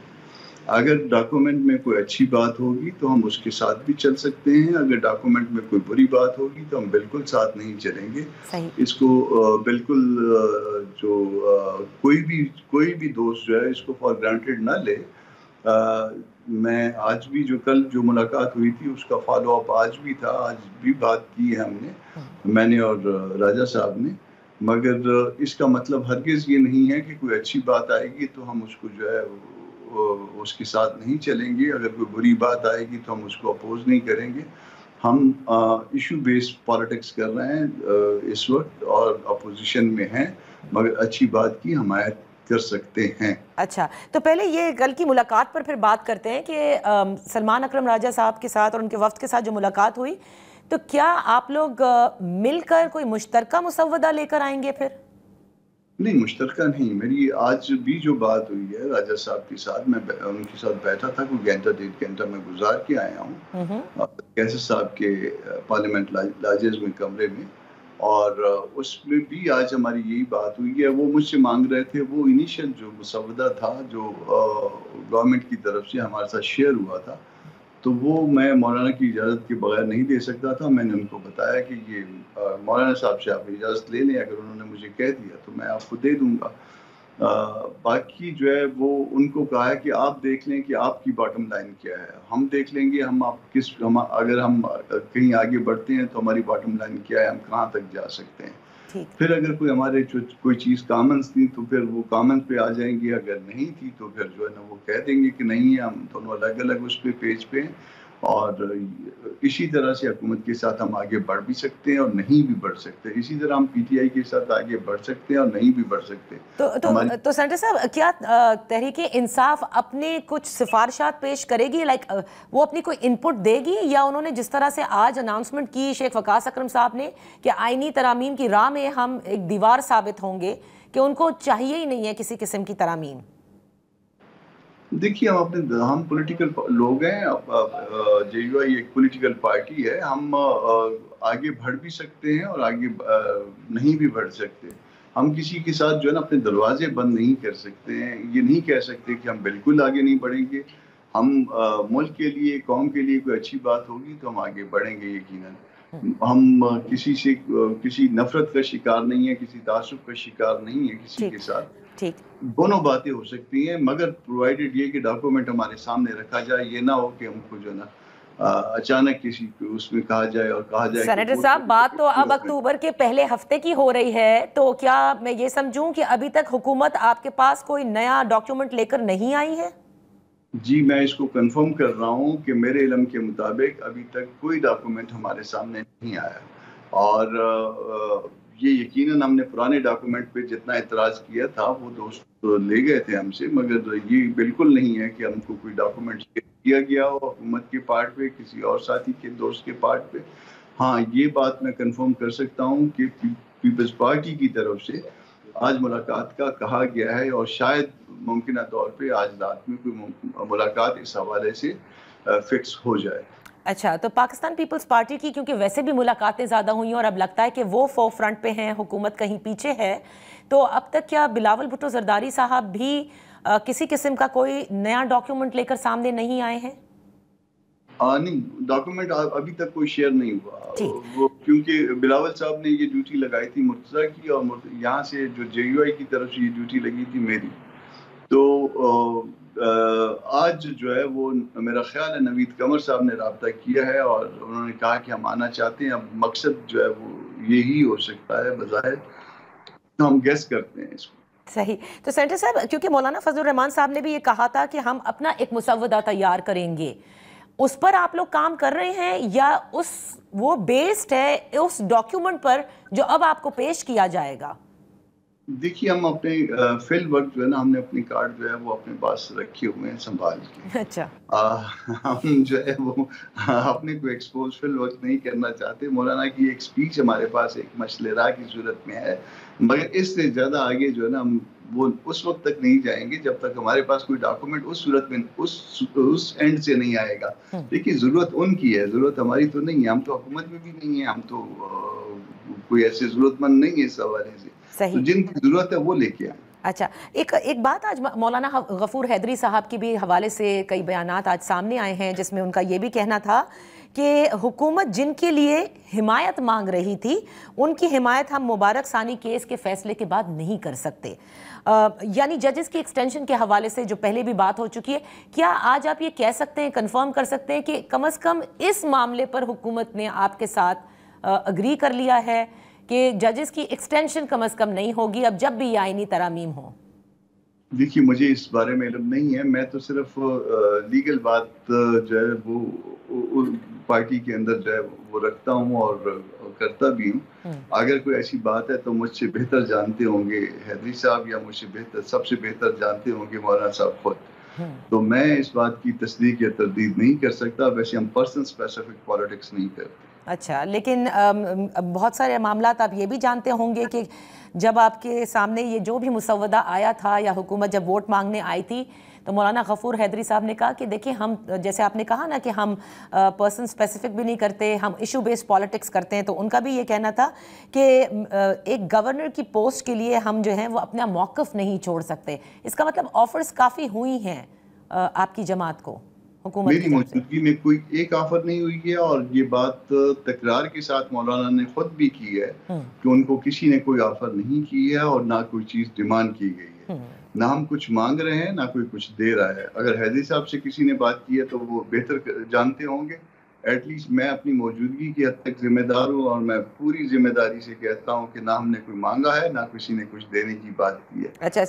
अगर डॉक्यूमेंट में कोई अच्छी बात होगी तो हम उसके साथ भी चल सकते हैं, अगर डॉक्यूमेंट में कोई बुरी बात होगी तो हम बिल्कुल साथ नहीं चलेंगे। इसको बिल्कुल कोई भी दोस्त जो है इसको फॉर ग्रांटेड ना ले। मैं आज भी कल जो मुलाकात हुई थी उसका फॉलो अप आज भी था, आज भी बात की है हमने, मैंने और राजा साहब ने। मगर इसका मतलब हरगिज़ ये नहीं है कि कोई अच्छी बात आएगी तो हम उसको जो है उसके साथ नहीं चलेंगे, अगर कोई बुरी बात आएगी तो हम उसको अपोज नहीं करेंगे। हम इशू बेस्ड पॉलिटिक्स कर रहे हैं इस वक्त और अपोजिशन में हैं, मगर अच्छी बात की हमायत کر سکتے ہیں. اچھا، تو پہلے یہ کل کی ملاقات پر پھر بات کرتے ہیں کہ سلمان اکرم راجہ صاحب کے ساتھ اور ان کے وفد کے ساتھ جو ملاقات ہوئی، تو کیا آپ لوگ مل کر کوئی مشترکہ مسودہ لے کر آئیں گے پھر؟ نہیں، مشترکہ نہیں. میری آج بھی جو بات ہوئی ہے راجہ صاحب کے ساتھ، میں ان کے ساتھ بیٹھا تھا، کوئی گھنٹہ 1.5 گھنٹہ میں گزار کے آیا ہوں کیسر صاحب کے پارلیمنٹ لاجز میں کمرے میں، اور اس میں بھی آج ہماری یہی بات ہوئی ہے. وہ مجھ سے مانگ رہے تھے وہ انیشل جو مسودہ تھا جو گورنمنٹ کی طرف سے ہمارے ساتھ شیئر ہوا تھا، تو وہ میں مولانا کی اجازت کے بغیر نہیں دے سکتا تھا. میں نے ان کو بتایا کہ یہ مولانا صاحب سے آپ اجازت لے لیں، اگر انہوں نے مجھے کہہ دیا تو میں آپ کو دے دوں گا. باقی جو ہے وہ ان کو کہا ہے کہ آپ دیکھ لیں کہ آپ کی باٹم لائن کیا ہے، ہم دیکھ لیں گے اگر ہم کہیں آگے بڑھتے ہیں تو ہماری باٹم لائن کیا ہے، ہم کہاں تک جا سکتے ہیں. پھر اگر ہمارے کوئی چیز کامنز تھی تو پھر وہ کامن پہ آ جائیں گے، اگر نہیں تھی تو پھر جو ہے نا وہ کہہ دیں گے کہ نہیں ہے، ہم دونوں الگ الگ اس پہ پیج پہ ہیں. اور اسی طرح سے حکومت کے ساتھ ہم آگے بڑھ بھی سکتے ہیں اور نہیں بھی بڑھ سکتے. اسی طرح ہم پی ٹی آئی کے ساتھ آگے بڑھ سکتے ہیں اور نہیں بھی بڑھ سکتے. تو سینیٹر صاحب، کیا تحریک انصاف اپنے کچھ سفارشات پیش کرے گی، لائک وہ اپنی کوئی ان پٹ دے گی، یا انہوں نے جس طرح سے آج اناؤنسمنٹ کی شیخ وقاص اکرم صاحب نے کہ آئینی ترامیم کی راہ میں ہم ایک دیوار ثابت ہوں گے، کہ ان کو چاہیے ہی نہیں ہے کسی قسم کی ترامیم؟ دیکھیے، ہم پولیٹیکل لوگ ہیں، جے یو آئی ایک پولیٹیکل پارٹی ہے. ہم آگے بڑھ بھی سکتے ہیں اور آگے نہیں بھی بڑھ سکتے. ہم کسی کے ساتھ جو ہے نا اپنے دروازے بند نہیں کر سکتے ہیں. یہ نہیں کہہ سکتے کہ ہم بالکل آگے نہیں بڑھیں گے. ہم ملک کے لیے، قوم کے لیے کوئی اچھی بات ہوگی تو ہم آگے بڑھیں گے یقیناً. ہم کسی سے کسی نفرت کا شکار نہیں ہے، کسی تعصب کا شکار نہیں ہے کسی کے ساتھ. دونوں باتیں ہو سکتی ہیں، مگر پرووائڈڈ یہ کہ ڈاکومنٹ ہمارے سامنے رکھا جائے. یہ نہ ہو کہ ہم کو جو ہے نا اچانک کسی کو اس میں کہا جائے اور کہا جائے. سینیٹر صاحب، بات تو اب اکتوبر کے پہلے ہفتے کی ہو رہی ہے، تو کیا میں یہ سمجھوں کہ ابھی تک حکومت آپ کے پاس کوئی نیا ڈاکیومنٹ لے کر نہیں آئی ہے؟ جی، میں اس کو کنفرم کر رہا ہوں کہ میرے علم کے مطابق ابھی تک کوئی ڈاکومنٹ ہمارے سامنے نہیں آیا. اور یہ یقیناً ہم نے پرانے ڈاکومنٹ پہ جتنا اعتراض کیا تھا وہ دوست لے گئے تھے ہم سے، مگر یہ بالکل نہیں ہے کہ ہم کو کوئی ڈاکومنٹ کیا گیا ہو حکومت کے پارٹ پہ، کسی اور ساتھی کے دوست کے پارٹ پہ. ہاں، یہ بات میں کنفرم کر سکتا ہوں کہ پیپلز پارٹی کی طرف سے آج ملاقات کا کہا گیا ہے، اور شاید ممکنہ طور پہ آج رات میں کوئی ملاقات اس حوالے سے فکس ہو جائے. اچھا، تو پاکستان پیپلز پارٹی کی کیونکہ ویسے بھی ملاقاتیں زیادہ ہوئی ہیں اور اب لگتا ہے کہ وہ فور فرنٹ پہ ہیں، حکومت کہیں پیچھے ہے، تو اب تک کیا بلاول بھٹو زرداری صاحب بھی کسی قسم کا کوئی نیا ڈاکیومنٹ لے کر سامنے نہیں آئے ہیں؟ نہیں، ڈاکومنٹ ابھی تک کوئی شیئر نہیں ہوا. وہ کیونکہ بلاول صاحب نے یہ ڈیوٹی لگائی تھی مرتضیٰ کی، اور یہاں سے جو جے یو آئی کی طرف سے یہ ڈیوٹی لگی تھی میری. تو آج جو ہے وہ میرا خیال ہے نوید قمر صاحب نے رابطہ کیا ہے اور انہوں نے کہا کہ ہم آنا چاہتے ہیں. اب مقصد جو ہے وہ یہی ہو سکتا ہے بظاہر، ہم گیس کرتے ہیں اس کو. صحیح. تو سینیٹر صاحب، کیونکہ مولانا فضل الرحمان صاحب نے بھی یہ کہا تھا کہ ہم اپنا ایک مسودہ تیار کریں گے، اس پر آپ لوگ کام کر رہے ہیں یا وہ بیسڈ ہے اس ڈاکیومنٹ پر جو اب آپ کو پیش کیا جائے گا؟ دیکھیے، ہم اپنے فی الوقت جو ہے نا ہم نے اپنی کارڈ جو ہے وہ اپنے پاس رکھے ہوئے ہیں سنبھال کے. اچھا. ہم جو ہے وہ اپنے کو ایکسپوز فی الوقت نہیں کرنا چاہتے. مولانا کی ایک سپیچ ہمارے پاس ایک مشعل راہ کی صورت میں ہے، مگر اس سے زیادہ آگے جو ہے نا ہم وہ اس وقت تک نہیں جائیں گے جب تک ہمارے پاس کوئی ڈاکومنٹ اس صورت میں اس اینڈ سے نہیں آئے گا. دیکھیے، ضرورت ان کی ہے، ضرورت ہماری تو نہیں ہے. ہم تو حکومت میں بھی نہیں ہیں، ہم تو کوئی ایسے ضرورت مند نہیں ہے اس حوالے سے. تو جن کی ضرورت ہے وہ لے کے آئیں. اچھا، ایک بات آج مولانا غفور حیدری صاحب کی بھی حوالے سے کئی بیانات آج سامنے آئے ہیں، جس میں ان کا یہ بھی کہنا تھا کہ حکومت جن کے لیے حمایت مانگ رہی تھی ان کی حمایت ہم مبارک ثانی کیس کے فیصلے کے بعد نہیں کر سکتے. یعنی ججز کی ایکسٹینشن کے حوالے سے جو پہلے بھی بات ہو چکی ہے، کیا آج آپ یہ کہہ سکتے ہیں، کنفرم کر سکتے ہیں کہ کم از کم اس معاملے پر حکومت نے آپ کے ساتھ اگری کر لیا ہے کہ ججز کی ایکسٹینشن کم از کم نہیں ہوگی اب جب بھی یہ آئینی ترامیم ہو؟ دیکھیے، مجھے اس بارے میں علم نہیں ہے. میں تو صرف لیگل بات جو ہے وہ پارٹی کے اندر جو ہے وہ رکھتا ہوں اور کرتا بھی ہوں. اگر کوئی ایسی بات ہے تو مجھ سے بہتر جانتے ہوں گے حیدری صاحب، یا مجھ سے بہتر، سب سے بہتر جانتے ہوں گے مولانا صاحب خود. تو میں اس بات کی تصدیق یا تردید نہیں کر سکتا. ویسے ہم پرسن اسپیسیفک پالیٹکس نہیں کرتے. اچھا، لیکن بہت سارے معاملات آپ یہ بھی جانتے ہوں گے کہ جب آپ کے سامنے یہ جو بھی مسودہ آیا تھا یا حکومت جب ووٹ مانگنے آئی تھی تو مولانا غفور حیدری صاحب نے کہا کہ دیکھیں ہم، جیسے آپ نے کہا نا کہ ہم پرسن اسپیسیفک بھی نہیں کرتے، ہم ایشو بیسڈ پالیٹکس کرتے ہیں، تو ان کا بھی یہ کہنا تھا کہ ایک گورنر کی پوسٹ کے لیے ہم جو ہیں وہ اپنا موقف نہیں چھوڑ سکتے. اس کا مطلب آفرز کافی ہوئی ہیں آپ کی جماعت کو حکومت میری موجودگی میں کوئی ایک آفر نہیں ہوئی ہے، اور یہ بات تکرار کے ساتھ مولانا نے خود بھی کی ہے کہ ان کو کسی نے کوئی آفر نہیں کی ہے اور نہ کوئی چیز ڈیمانڈ کی گئی ہے. نہ ہم کچھ مانگ رہے ہیں، نہ کوئی کچھ دے رہا ہے. اگر حیدری صاحب سے کسی نے بات کی ہے تو وہ بہتر جانتے ہوں گے. ایٹ لیسٹ میں اپنی موجودگی کی حد تک ذمہ دار ہوں، اور میں پوری ذمہ داری سے کہتا ہوں کہ نہ ہم نے کوئی مانگا ہے، نہ کسی نے کچھ دینے کی بات کی ہے. اچھا،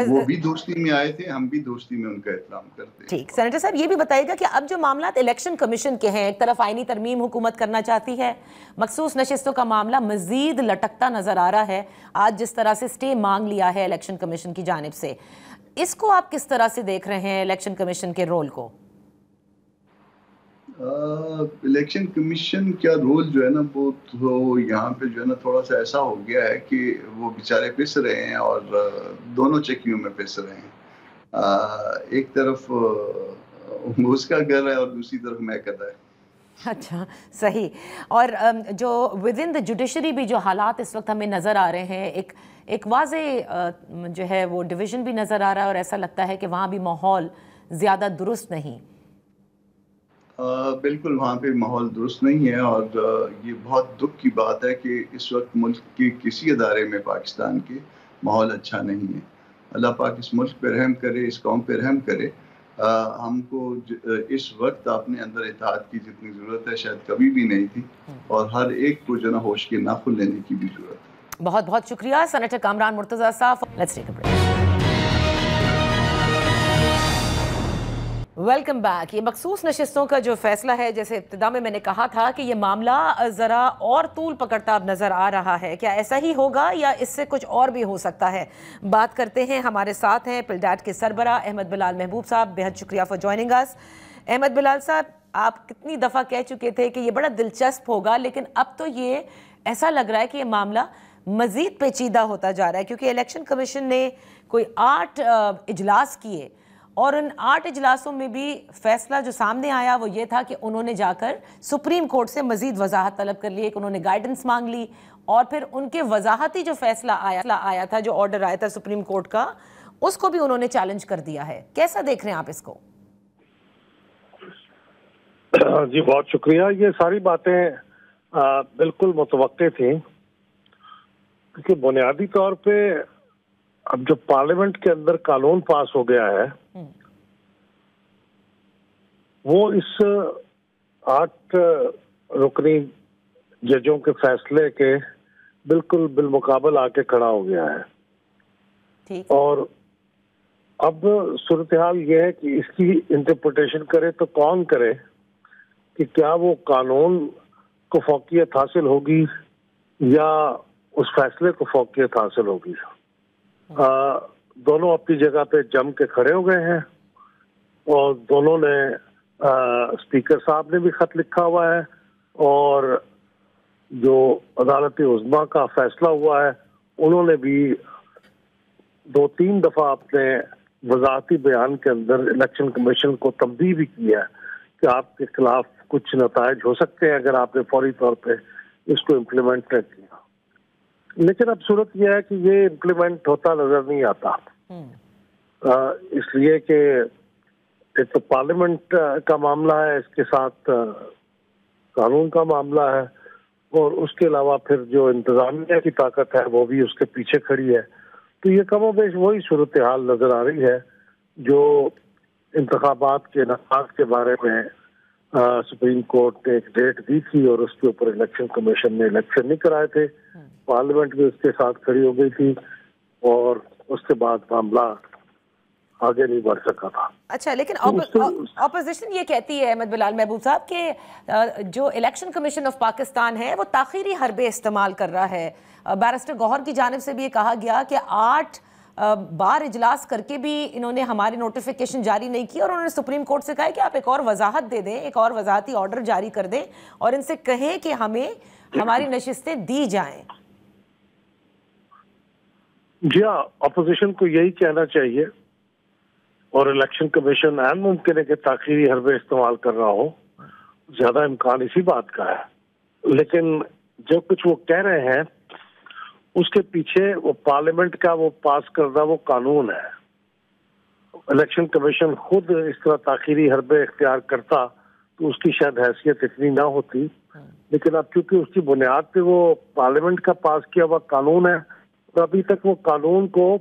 وہ بھی دوستی میں آئے تھے، ہم بھی دوستی میں ان کا احترام کرتے ہیں. ٹھیک. سینیٹر صاحب یہ بھی بتائیے گا کہ اب جو معاملات الیکشن کمیشن کے ہیں، ایک طرف آئینی ترمیم حکومت کرنا چاہتی ہے، مخصوص نشستوں کا معاملہ مزید لٹکتا نظر آ رہا ہے. آج جس طرح سے سٹے مانگ لیا ہے الیکشن کمیشن کی جانب سے، اس کو آپ کس طرح سے دیکھ رہے ہیں الیکشن کمیشن کے رول کو؟ الیکشن کمیشن کا رول جو ہے نا وہ تو یہاں پہ جو ہے نا تھوڑا سا ایسا ہو گیا ہے کہ وہ بیچارے پس رہے ہیں اور دونوں چکیوں میں پس رہے ہیں. ایک طرف اس کا گھر ہے اور دوسری طرف محکد ہے. اچھا، صحیح. اور جو ود ان دا جوڈیشری بھی جو حالات اس وقت ہمیں نظر آ رہے ہیں، ایک واضح جو ہے وہ ڈویژن بھی نظر آ رہا ہے، اور ایسا لگتا ہے کہ وہاں بھی ماحول زیادہ درست نہیں. بالکل وہاں پہ ماحول درست نہیں ہے، اور یہ بہت دکھ کی بات ہے کہ اس وقت ملک کے کسی ادارے میں پاکستان کے ماحول اچھا نہیں ہے. اللہ پاک اس ملک پہ رحم کرے، اس قوم پہ رحم کرے. ہم کو اس وقت اپنے اندر اتحاد کی جتنی ضرورت ہے شاید کبھی بھی نہیں تھی، اور ہر ایک کو جو نا ہوش کے ناخن لینے کی بھی ضرورت ہے. بہت بہت شکریہ سینیٹر کامران مرتضیٰ صاحب. Let's take a break. Welcome back. یہ مخصوص نشستوں کا جو فیصلہ ہے، جیسے ابتدا میں نے کہا تھا کہ یہ معاملہ ذرا اور طول پکڑتا اب نظر آ رہا ہے. کیا ایسا ہی ہوگا یا اس سے کچھ اور بھی ہو سکتا ہے؟ بات کرتے ہیں. ہمارے ساتھ ہیں پلڈیٹ کے سربراہ احمد بلال محبوب صاحب. بہت شکریہ فار جوائننگ اس. احمد بلال صاحب، آپ کتنی دفعہ کہہ چکے تھے کہ یہ بڑا دلچسپ ہوگا، لیکن اب تو یہ ایسا لگ رہا ہے کہ یہ معاملہ مزید پیچیدہ ہوتا جا رہا ہے، کیونکہ الیکشن کمیشن نے کوئی 8 اجلاس کیے، اور ان 8 اجلاسوں میں بھی فیصلہ جو سامنے آیا وہ یہ تھا کہ انہوں نے جا کر سپریم کورٹ سے مزید وضاحت طلب کر لی، کہ انہوں نے گائیڈنس مانگ لی، اور پھر ان کے وضاحتی جو فیصلہ آیا تھا، جو آرڈر آیا تھا سپریم کورٹ کا، اس کو بھی انہوں نے چیلنج کر دیا ہے. کیسا دیکھ رہے ہیں آپ اس کو؟ جی بہت شکریہ. یہ ساری باتیں بالکل متوقع تھیں، کیونکہ بنیادی طور پہ اب جو پارلیمنٹ کے اندر قانون پاس ہو گیا ہے وہ اس 8 رکنی ججوں کے فیصلے کے بالکل بالمقابل آ کے کھڑا ہو گیا ہے. اور اب صورتحال یہ ہے کہ اس کی انٹرپریٹیشن کرے تو کون کرے، کہ کیا وہ قانون کو فوقیت حاصل ہوگی یا اس فیصلے کو فوقیت حاصل ہوگی. دونوں اپنی جگہ پہ جم کے کھڑے ہو گئے ہیں، اور دونوں نے اسپیکر صاحب نے بھی خط لکھا ہوا ہے، اور جو عدالت عظمیٰ کا فیصلہ ہوا ہے انہوں نے بھی 2-3 دفعہ اپنے وضاحتی بیان کے اندر الیکشن کمیشن کو تنبیہ بھی کیا ہے کہ آپ کے خلاف کچھ نتائج ہو سکتے ہیں اگر آپ نے فوری طور پہ اس کو امپلیمنٹ نہ کیا. لیکن اب صورت یہ ہے کہ یہ امپلیمنٹ ہوتا نظر نہیں آتا، اس لیے کہ ایک تو پارلیمنٹ کا معاملہ ہے، اس کے ساتھ قانون کا معاملہ ہے، اور اس کے علاوہ پھر جو انتظامیہ کی طاقت ہے وہ بھی اس کے پیچھے کھڑی ہے. تو یہ کم و بیش وہی صورتحال نظر آ رہی ہے جو انتخابات کے نتائج کے بارے میں سپریم کورٹ نے ایک ڈیٹ دی تھی، اور اس کے اوپر الیکشن کمیشن نے الیکشن نہیں کرائے تھے. پارلیمنٹ بھی اس کے ساتھ کھڑی ہو گئی تھی، اور اس کے بعد معاملہ आगे नहीं बढ़ सका था। अच्छा, लेकिन ऑपोजिशन ये कहती है अहमद बिलाल महबूब साहब कि जो इलेक्शन कमीशन ऑफ पाकिस्तान है वो ताखीरी हरबे इस्तेमाल कर रहा है। बैरिस्टर गौहर की जानिब से भी ये कहा गया कि 8 बार इजलास करके भी इन्होंने हमारी नोटिफिकेशन जारी नहीं की, और उन्होंने सुप्रीम कोर्ट से कहा है कि आप एक और वजाहत दे दें, एक और वजाहती ऑर्डर जारी कर दें और इनसे कहें कि हमें हमारी नशिस्तें दी जाएं। जी हाँ, अपोजिशन को यही कहना चाहिए, और इलेक्शन कमीशन ऐन मुमकिन है कि ताखीरी हरबे इस्तेमाल कर रहा हो, ज्यादा इम्कान इसी बात का है। लेकिन जो कुछ वो कह रहे हैं उसके पीछे वो पार्लियामेंट का वो पास करना वो कानून है। इलेक्शन कमीशन खुद इस तरह ताखीरी हरबे इख्तियार करता तो उसकी शायद हैसियत इतनी ना होती, लेकिन अब क्योंकि उसकी बुनियाद पे वो पार्लियामेंट का पास किया हुआ कानून है, तो अभी तक वो कानून को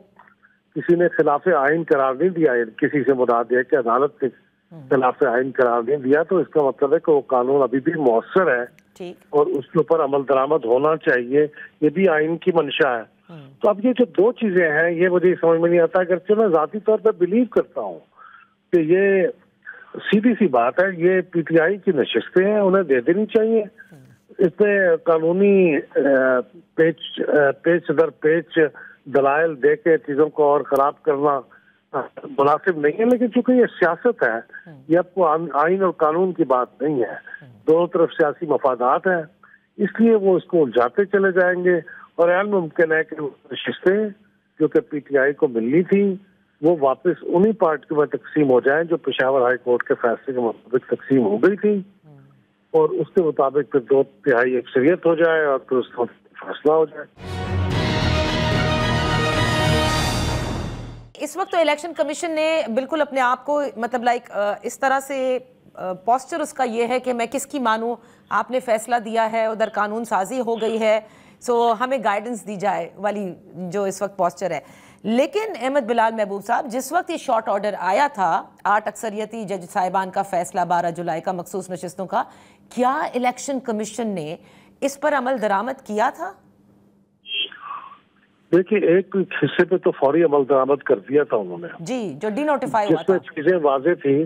किसी ने खिलाफ आइन करार नहीं दिया है, किसी से मुराद है कि अदालत ने खिलाफ आइन करार नहीं दिया, तो इसका मतलब है कि वो कानून अभी भी मौसर है और उसके ऊपर अमल दरामद होना चाहिए, ये भी आइन की मंशा है। तो अब ये जो दो चीजें हैं ये मुझे समझ में नहीं आता, अगरचे मैं जाती तौर पर बिलीव करता हूँ कि ये सीधी सी बात है, ये पीटीआई की नशिस्तें हैं, उन्हें दे देनी चाहिए। इसमें कानूनी पेच दर पेच दलाइल दे के चीजों को और खराब करना मुनासिब नहीं है, लेकिन चूंकि ये सियासत है, ये आपको आइन और कानून की बात नहीं है, दोनों तरफ सियासी मफादात हैं, इसलिए वो इसको उलझाते चले जाएंगे। और ऐन मुमकिन है कि नशिस्तें जो कि पीटीआई को मिलनी थी वो वापस उन्हीं पार्टियों में तकसीम हो जाएं जो पेशावर हाई कोर्ट के फैसले के मुताबिक तकसीम हो गई थी, और उसके मुताबिक फिर 2/3 अक्सरियत हो जाए और फिर उसका फैसला हो जाए। इस वक्त तो इलेक्शन कमीशन ने बिल्कुल अपने आप को मतलब इस तरह से पोस्चर उसका ये है कि मैं किसकी मानूं, आपने फैसला दिया है, उधर कानून साजी हो गई है, सो हमें गाइडेंस दी जाए वाली जो इस वक्त पोस्चर है। लेकिन अहमद बिलाल महबूब साहब, जिस वक्त ये शॉर्ट ऑर्डर आया था 8 अक्सरियती जज साहिबान का फैसला 12 जुलाई का मखसूस नशिस्तों का, क्या इलेक्शन कमीशन ने इस पर अमल दरामद किया था? देखिए, एक हिस्से पे तो फौरी अमल दरामद कर दिया था उन्होंने जी, जो डिनोटिफाई हुआ था, जिसमें चीजें वाजे थी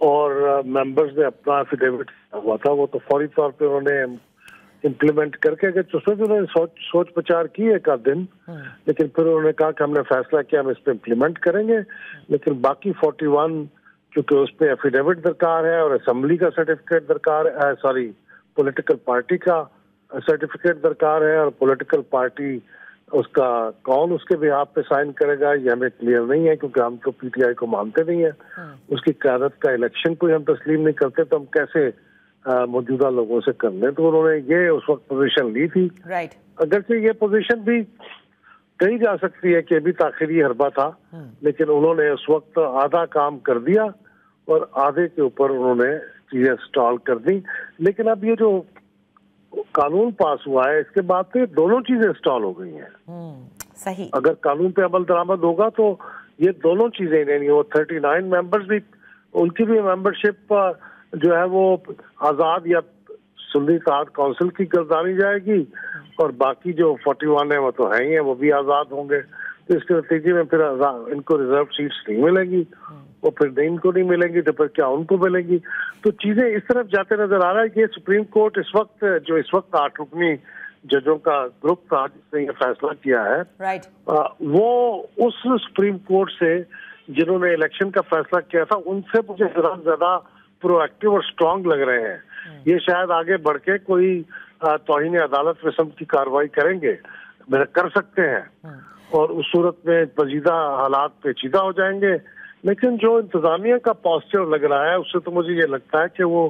और मेंबर्स ने अपना एफिडेविट हुआ था, वो तो फौरी तौर पे उन्होंने इम्प्लीमेंट करके, अगर उसमें भी उन्होंने सोच विचार की एक आध दिन, लेकिन फिर उन्होंने कहा कि हमने फैसला किया हम इस पे इम्प्लीमेंट करेंगे। लेकिन बाकी 41 क्योंकि उस पर एफिडेविट दरकार है और असेंबली का सर्टिफिकेट दरकार है, सॉरी पॉलिटिकल पार्टी का सर्टिफिकेट दरकार है, और पॉलिटिकल पार्टी उसका कौन उसके बिहाफ पे साइन करेगा ये हमें क्लियर नहीं है, क्योंकि हम तो पीटीआई को मानते नहीं है, उसकी क़यादत का इलेक्शन को हम तस्लीम नहीं करते, तो हम कैसे मौजूदा लोगों से कर लें। तो उन्होंने ये उस वक्त पोजीशन ली थी। राइट। अगरचे ये पोजीशन भी कही जा सकती है कि अभी ताखिरी हरबा था, लेकिन उन्होंने उस वक्त आधा काम कर दिया और आधे के ऊपर उन्होंने चीजें स्टॉल कर दी। लेकिन अब ये जो कानून पास हुआ है इसके बाद तो दोनों चीजें स्टॉल हो गई हैं। सही। अगर कानून पे अमल दरामद होगा तो ये दोनों चीजें नहीं, वो 39 मेंबर्स भी, उनकी भी मेंबरशिप जो है वो आजाद या सुन्नी इत्तेहाद काउंसिल की गर्दानी जाएगी, और बाकी जो 41 है वो तो है ही है, वो भी आजाद होंगे। तो इसके नतीजे में फिर इनको रिजर्व सीट्स नहीं मिलेंगी, और फिर इनको नहीं मिलेंगी तो फिर क्या उनको मिलेंगी। तो चीजें इस तरफ जाते नजर आ रहा है कि सुप्रीम कोर्ट इस वक्त 8 रुकनी जजों का ग्रुप था जिसने ये फैसला किया है, राइट, वो उस सुप्रीम कोर्ट से जिन्होंने इलेक्शन का फैसला किया था उनसे मुझे ज्यादा प्रोएक्टिव और स्ट्रांग लग रहे हैं। ये शायद आगे बढ़ के कोई तौहीन अदालत किस्म की कार्रवाई करेंगे, कर सकते हैं, और उस सूरत में मजीदा हालात पेचीदा हो जाएंगे। लेकिन जो इंतजामिया का पोस्चर लग रहा है उससे तो मुझे ये लगता है कि वो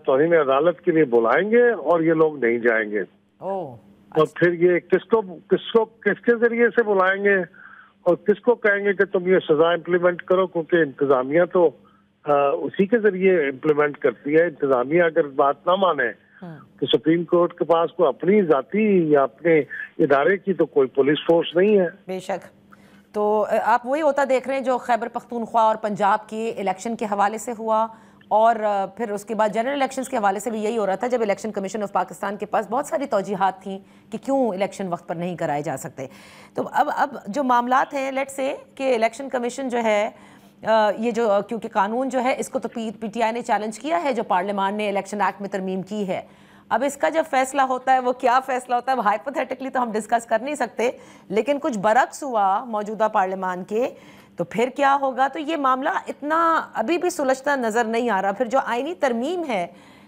तौहीन अदालत के लिए बुलाएंगे और ये लोग नहीं जाएंगे। और फिर ये किसके जरिए से बुलाएंगे और किसको कहेंगे कि तुम ये सजा इम्प्लीमेंट करो, क्योंकि इंतजामिया तो उसी के जरिए इम्प्लीमेंट करती है। इंतजामिया अगर बात ना माने तो सुप्रीम कोर्ट के पास कोई अपनी जाती या अपने इदारे की तो कोई पुलिस फोर्स नहीं है। बेशक। तो आप वही होता देख रहे हैं जो खैबर पख्तूनख्वा और पंजाब के इलेक्शन के हवाले से हुआ, اور پھر اس کے بعد جنرل الیکشنز کے حوالے سے بھی یہی ہو رہا تھا جب الیکشن کمیشن آف پاکستان کے پاس بہت ساری توجیحات تھیں کہ کیوں الیکشن وقت پر نہیں کرائے جا سکتے. تو اب جو معاملات ہیں لیٹ سے کہ الیکشن کمیشن جو ہے یہ جو کیونکہ قانون جو ہے اس کو تو پی ٹی آئی نے چیلنج کیا ہے جو پارلیمان نے الیکشن ایکٹ میں ترمیم کی ہے. اب اس کا جب فیصلہ ہوتا ہے وہ کیا فیصلہ ہوتا ہے وہ ہائپوتھیٹکلی تو ہم ڈسکس کر نہیں سکتے, لیکن کچھ برعکس ہوا موجودہ پارلیمان کے تو پھر کیا ہوگا. تو یہ معاملہ اتنا ابھی بھی سلجھتا نظر نہیں آ رہا. پھر جو آئینی ترمیم ہے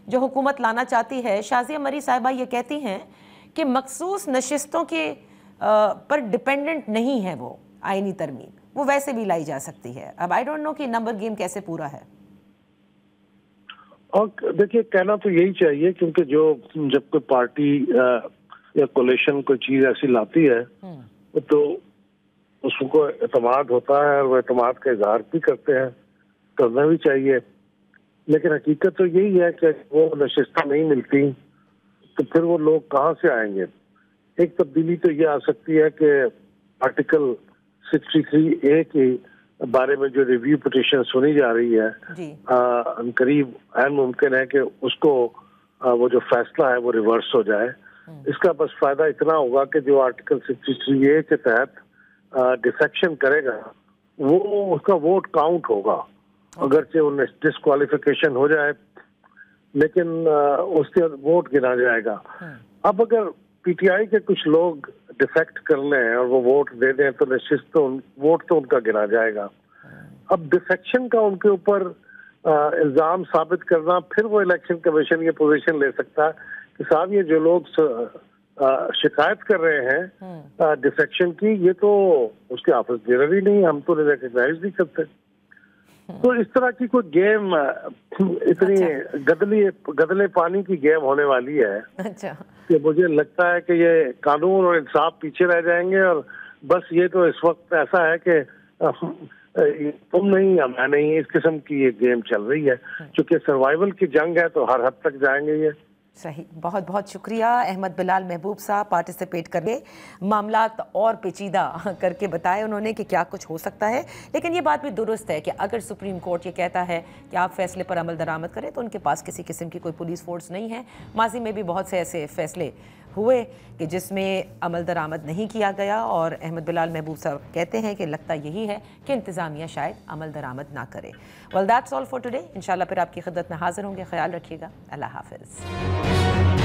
جو حکومت لانا چاہتی ہے, شازیہ مری صاحبہ یہ کہتی ہیں کہ مخصوص نشستوں کے پر ڈپینڈنٹ نہیں ہے وہ آئینی ترمیم, وہ ویسے بھی لائی جا سکتی ہے. اب آئی ڈونٹ نو کہ نمبر گیم کیسے پورا ہے. اور دیکھیے کہنا تو یہی چاہیے کیونکہ جب کوئی پارٹی یا کولیشن کوئی چیز ایسی لاتی ہے تو اس کو اعتماد ہوتا ہے اور وہ اعتماد کا اظہار بھی کرتے ہیں, کرنا بھی چاہیے. لیکن حقیقت تو یہی ہے کہ وہ نشستیں نہیں ملتی تو پھر وہ لوگ کہاں سے آئیں گے. ایک تبدیلی تو یہ آ سکتی ہے کہ آرٹیکل 63A کے بارے میں جو ریویو پٹیشن سنی جا رہی ہے قریب عین ممکن ہے کہ اس کو وہ جو فیصلہ ہے وہ ریورس ہو جائے. اس کا بس فائدہ اتنا ہوگا کہ جو آرٹیکل 63A کے تحت ڈیفیکشن کرے گا وہ اس کا ووٹ کاؤنٹ ہوگا, اگرچہ ڈسکوالیفیکیشن ہو جائے لیکن اس کے ووٹ گنا جائے گا. اب اگر پی ٹی آئی کے کچھ لوگ ڈیفیکٹ کر لیں اور وہ ووٹ دے دیں تو نشست ووٹ تو ان کا گنا جائے گا. اب ڈیفیکشن کا ان کے اوپر الزام ثابت کرنا, پھر وہ الیکشن کمیشن یہ پوزیشن لے سکتا ہے کہ صاحب یہ جو لوگ شکایت کر رہے ہیں ڈیفیکشن کی یہ تو اس کے آفس بیرر ہی نہیں, ہم تو ریکگنائز نہیں کرتے. تو اس طرح کی کوئی گیم اتنی گدلے پانی کی گیم ہونے والی ہے کہ مجھے لگتا ہے کہ یہ قانون اور انصاف پیچھے رہ جائیں گے. اور بس یہ تو اس وقت ایسا ہے کہ تم نہیں یا میں نہیں, اس قسم کی یہ گیم چل رہی ہے. چونکہ سروائیول کی جنگ ہے تو ہر حد تک جائیں گے یہ. صحیح, بہت بہت شکریہ احمد بلال محبوب صاحب پارٹیسپیٹ کر کے معاملات اور پیچیدہ کر کے بتائے انہوں نے کہ کیا کچھ ہو سکتا ہے. لیکن یہ بات بھی درست ہے کہ اگر سپریم کورٹ یہ کہتا ہے کہ آپ فیصلے پر عمل درآمد کریں تو ان کے پاس کسی قسم کی کوئی پولیس فورس نہیں ہے. ماضی میں بھی بہت سے ایسے فیصلے ہوئے کہ جس میں عمل درآمد نہیں کیا گیا اور احمد بلال محبوب صاحب کہتے ہیں کہ لگتا یہی ہے کہ انتظامیہ شاید عمل درآمد نہ کرے. Well, that's all for today. انشاءاللہ پھر آپ کی خدمت میں حاضر ہوں گے. خیال رکھیے گا. اللہ حافظ.